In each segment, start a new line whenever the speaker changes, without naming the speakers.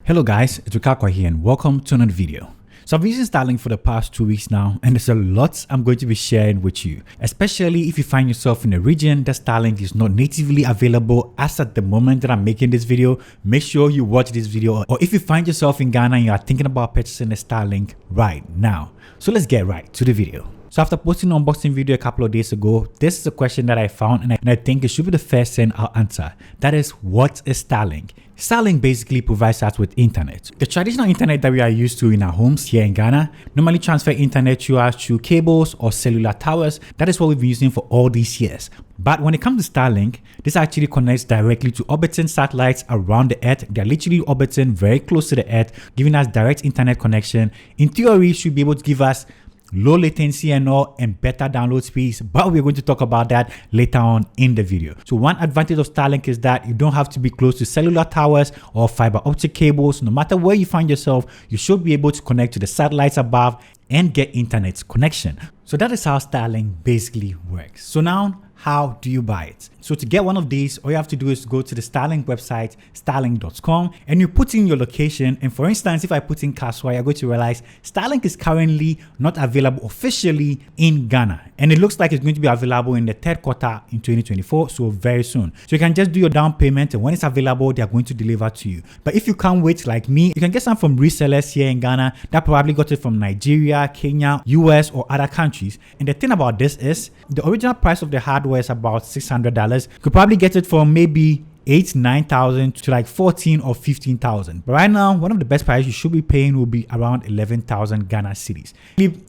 Hello guys, it's Rickaquaog here and welcome to another video. So I've been using Starlink for the past 2 weeks now, and there's a lot I'm going to be sharing with you, especially if you find yourself in a region that Starlink is not natively available as at the moment that I'm making this video. Make sure you watch this video, or if you find yourself in Ghana and you are thinking about purchasing a Starlink right now. So let's get right to the video. So after posting an unboxing video a couple of days ago, this is a question that I found and I think it should be the first thing I'll answer. That is, what is Starlink? Starlink basically provides us with internet. The traditional internet that we are used to in our homes here in Ghana normally transfer internet to us through cables or cellular towers. That is what we've been using for all these years. But when it comes to Starlink, this actually connects directly to orbiting satellites around the Earth. They're literally orbiting very close to the Earth, giving us direct internet connection. In theory, it should be able to give us low latency and all, and better download speeds, but we're going to talk about that later on in the video. So one advantage of Starlink is that you don't have to be close to cellular towers or fiber optic cables. No matter where you find yourself, you should be able to connect to the satellites above and get internet connection. So that is how Starlink basically works. So now, how do you buy it? So to get one of these, all you have to do is go to the Starlink website, starlink.com, and you put in your location. And for instance, if I put in Kaswa, you're going to realize Starlink is currently not available officially in Ghana. And it looks like it's going to be available in the third quarter in 2024, so very soon. So you can just do your down payment, and when it's available, they are going to deliver to you. But if you can't wait like me, you can get some from resellers here in Ghana that probably got it from Nigeria, Kenya, US, or other countries. And the thing about this is, the original price of the hardware is about $600. You could probably get it for maybe 9,000 to like 14 or 15,000. But right now, one of the best prices you should be paying will be around 11,000 Ghana cedis.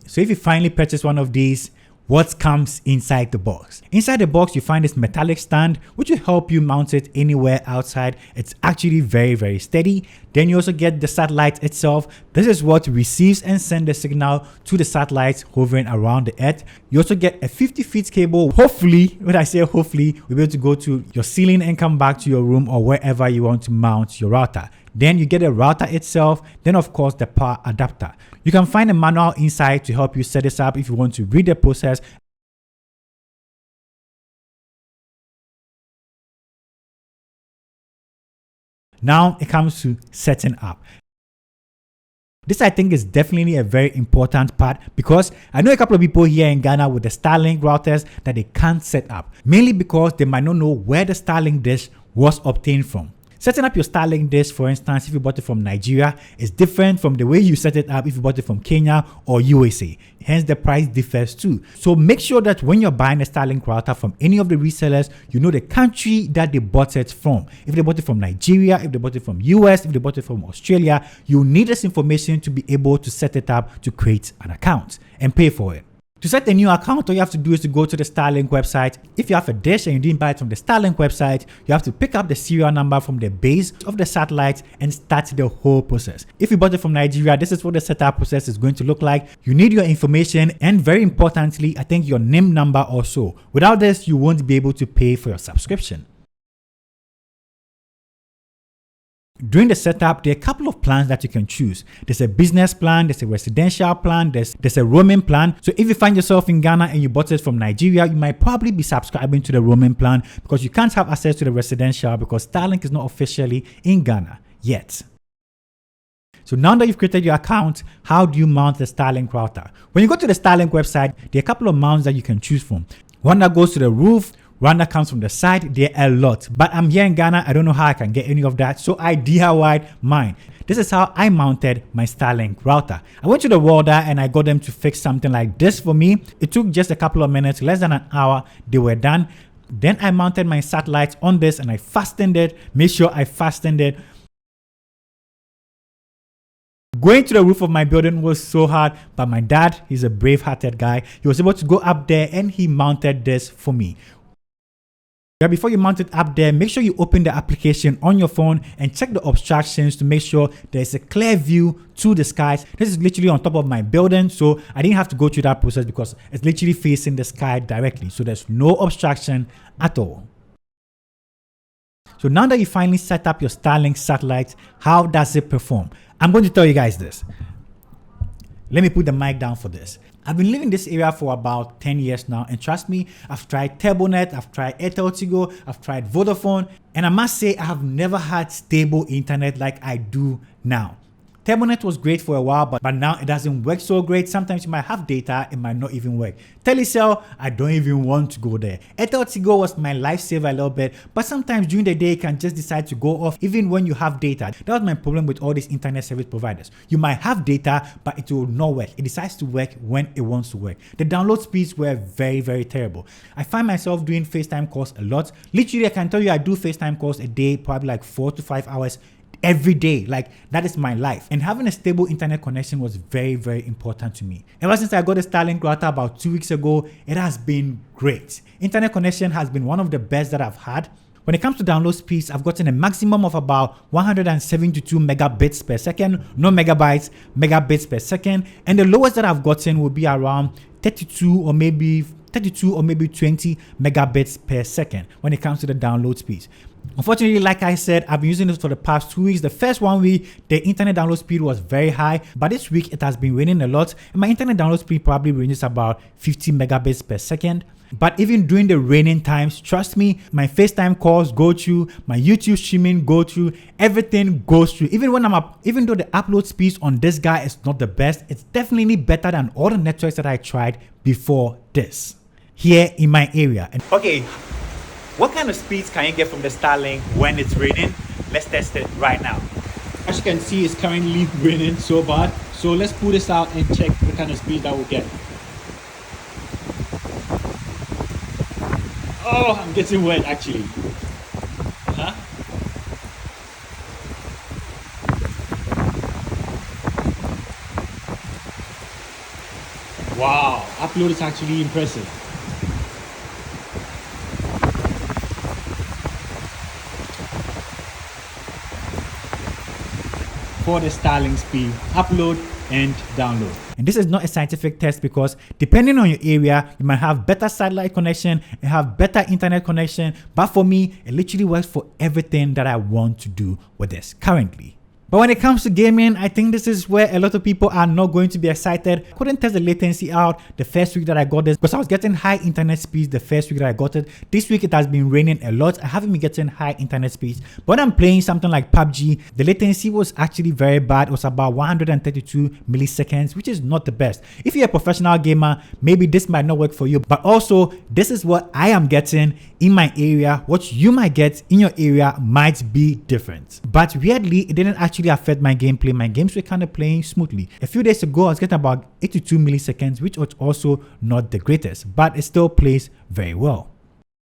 So if you finally purchase one of these, what comes inside the box? Inside the box, you find this metallic stand, which will help you mount it anywhere outside. It's actually very, very steady. Then you also get the satellite itself. This is what receives and sends the signal to the satellites hovering around the Earth. You also get a 50 feet cable. Hopefully, when I say hopefully, you'll be able to go to your ceiling and come back to your room or wherever you want to mount your router. Then you get a router itself, then of course the power adapter. You can find a manual inside to help you set this up if you want to read the process. Now it comes to setting up. This I think is definitely a very important part, because I know a couple of people here in Ghana with the Starlink routers that they can't set up, mainly because they might not know where the Starlink dish was obtained from. Setting up your Starlink dish, for instance, if you bought it from Nigeria, is different from the way you set it up if you bought it from Kenya or USA. Hence, the price differs too. So make sure that when you're buying a Starlink router from any of the resellers, you know the country that they bought it from. If they bought it from Nigeria, if they bought it from US, if they bought it from Australia, you need this information to be able to set it up to create an account and pay for it. To set a new account, all you have to do is to go to the Starlink website. If you have a dish and you didn't buy it from the Starlink website, you have to pick up the serial number from the base of the satellite and start the whole process. If you bought it from Nigeria, this is what the setup process is going to look like. You need your information, and very importantly, I think your NIM number also. Without this, you won't be able to pay for your subscription. During the setup, there are a couple of plans that you can choose. There's a business plan, there's a residential plan, there's a roaming plan. So if you find yourself in Ghana and you bought it from Nigeria, you might probably be subscribing to the roaming plan because you can't have access to the residential because Starlink is not officially in Ghana yet. So now that you've created your account, how do you mount the Starlink router? When you go to the Starlink website, there are a couple of mounts that you can choose from. One that goes to the roof, one that comes from the side. There are a lot, but I'm here in Ghana. I don't know how I can get any of that, so I DIY'd mine. This is how I mounted my Starlink router. I went to the welder and I got them to fix something like this for me. It took just a couple of minutes, less than an hour. They were done. Then I mounted my satellite on this and I fastened it. Make sure I fastened it. Going to the roof of my building was so hard, but my dad, he's a brave-hearted guy. He was able to go up there and he mounted this for me. Before you mount it up there, make sure you open the application on your phone and check the obstructions to make sure there's a clear view to the skies. This is literally on top of my building, so I didn't have to go through that process because it's literally facing the sky directly. So there's no obstruction at all. So now that you finally set up your Starlink satellite, how does it perform? I'm going to tell you guys this. Let me put the mic down for this. I've been living in this area for about 10 years now, and trust me, I've tried TurboNet, I've tried Airtel Tigo, I've tried Vodafone, and I must say I have never had stable internet like I do now. TurboNet was great for a while, but now it doesn't work so great. Sometimes you might have data, it might not even work. Telecel, I don't even want to go there. Airtel Tigo was my lifesaver a little bit, but sometimes during the day it can just decide to go off even when you have data. That was my problem with all these internet service providers. You might have data, but it will not work. It decides to work when it wants to work. The download speeds were very, very terrible. I find myself doing FaceTime calls a lot. Literally, I can tell you I do FaceTime calls a day, probably like 4 to 5 hours every day. Like, that is my life. And having a stable internet connection was very, very important to me. Ever since I got a Starlink router about 2 weeks ago, it has been great. Internet connection has been one of the best that I've had. When it comes to download speeds, I've gotten a maximum of about 172 megabits per second, no megabytes, megabits per second. And the lowest that I've gotten will be around 32 or maybe 20 megabits per second when it comes to the download speeds. Unfortunately, like I said, I've been using this for the past 2 weeks. The first 1 week, the internet download speed was very high, but this week it has been raining a lot, and my internet download speed probably ranges about 50 megabits per second. But even during the raining times, trust me, my FaceTime calls go through, my YouTube streaming go through, everything goes through. Even though the upload speeds on this guy is not the best, it's definitely better than all the networks that I tried before this here in my area. And okay, what kind of speeds can you get from the Starlink when it's raining? Let's test it right now. As you can see, it's currently raining so bad. So let's pull this out and check the kind of speed that we'll get. Oh, I'm getting wet actually. Huh? Wow, upload is actually impressive. For the Starling speed, upload and download. And this is not a scientific test because depending on your area, you might have better satellite connection and have better internet connection. But for me, it literally works for everything that I want to do with this currently. But when it comes to gaming, I think this is where a lot of people are not going to be excited. I couldn't test the latency out the first week that I got this because I was getting high internet speeds the first week that I got it. This week it has been raining a lot. I haven't been getting high internet speeds. But when I'm playing something like PUBG, the latency was actually very bad. It was about 132 milliseconds, which is not the best. If you're a professional gamer, maybe this might not work for you. But also, this is what I am getting in my area. What you might get in your area might be different. But weirdly, it didn't actually affect my gameplay. My games were kind of playing smoothly. A few days ago, I was getting about 82 milliseconds, which was also not the greatest, but it still plays very well.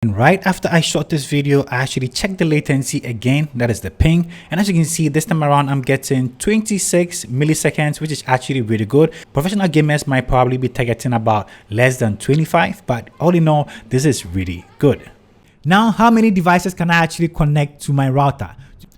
And right after I shot this video, I actually checked the latency again, that is the ping. And as you can see, this time around, I'm getting 26 milliseconds, which is actually really good. Professional gamers might probably be targeting about less than 25, but all in all, this is really good. Now, how many devices can I actually connect to my router?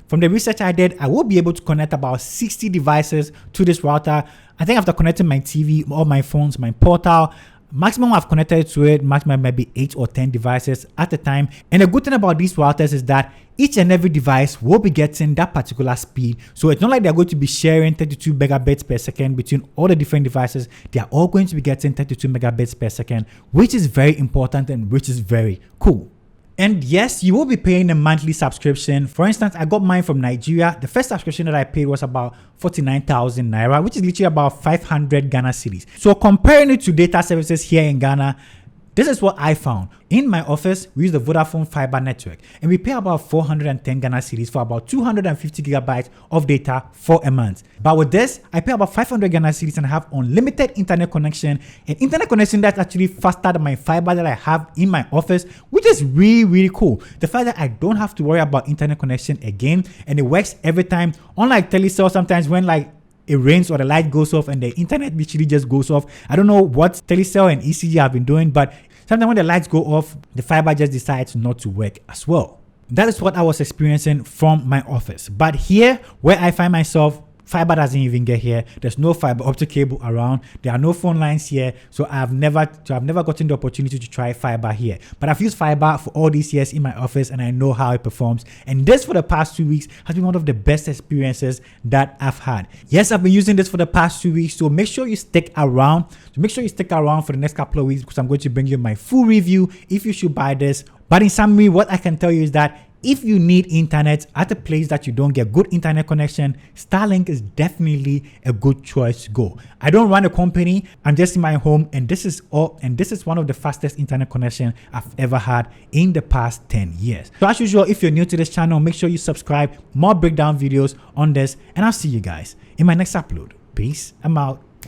From the research I did, I will be able to connect about 60 devices to this router. I think after connecting my TV, all my phones, my portal, maximum I've connected to it, maximum maybe 8 or 10 devices at a time. And the good thing about these routers is that each and every device will be getting that particular speed. So it's not like they're going to be sharing 32 megabits per second between all the different devices. They are all going to be getting 32 megabits per second, which is very important and which is very cool. And yes, you will be paying a monthly subscription. For instance, I got mine from Nigeria. The first subscription that I paid was about 49,000 Naira, which is literally about 500 Ghana cedis. So comparing it to data services here in Ghana, this is what I found. In my office, we use the Vodafone fiber network and we pay about 410 Ghana cedis for about 250 gigabytes of data for a month. But with this, I pay about 500 Ghana cedis and I have unlimited internet connection, and internet connection that's actually faster than my fiber that I have in my office, which is really, really cool. The fact that I don't have to worry about internet connection again, and it works every time. Unlike Telecel, sometimes when like it rains or the light goes off and the internet literally just goes off. I don't know what Telecel and ECG have been doing, but sometimes when the lights go off, the fiber just decides not to work as well. That is what I was experiencing from my office. But here, where I find myself, Fiber doesn't even get here. There's no fiber optic cable around. There are no phone lines here. So I've never gotten the opportunity to try fiber here. But I've used fiber for all these years in my office and I know how it performs. And this for the past 2 weeks has been one of the best experiences that I've had. Yes, I've been using this for the past 2 weeks. So make sure you stick around. For the next couple of weeks because I'm going to bring you my full review if you should buy this. But in summary, what I can tell you is that if you need internet at a place that you don't get good internet connection, Starlink is definitely a good choice to go. I don't run a company, I'm just in my home, and this is one of the fastest internet connection I've ever had in the past 10 years. So as usual, if you're new to this channel, make sure you subscribe, more breakdown videos on this, and I'll see you guys in my next upload. Peace, I'm out.